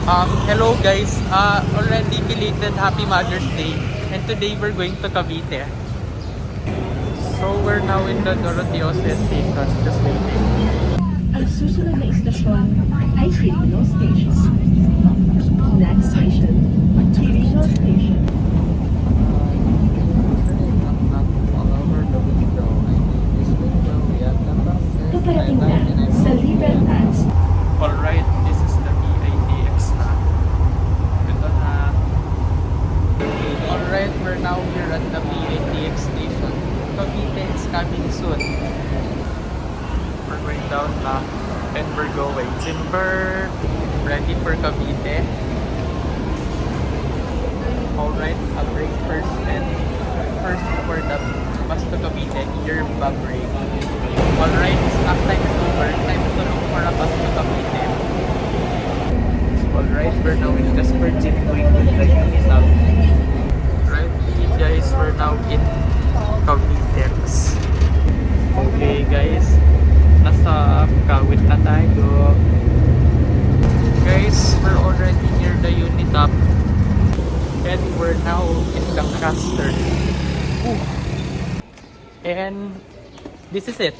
Hello guys, already belated Happy Mother's Day, and today we're going to Cavite. So we're now in the Doroteo station, just waiting. Ang susunod na istasyon ay Quirino Station. Next station, Quirino Station. Paparating na sa Libertad. Alright, this is the PITX na. Ito na. Alright, we're now here at the PITX station. Cavite is coming soon. We're going down na. And we're going Timber. Ready for Cavite. Alright, I'll break first. And first before the bus to Cavite, earbag break. Alright, snack time is over. Time to look for a bus to Cavite. Alright, we're now in Jaspergin going to the Unisab. Right, guys, we're now in Cavitex. Okay guys, nasa Kawit na tayo. Guys, we're already near the Unitap. And we're now in Lancaster. Ooh. And this is it.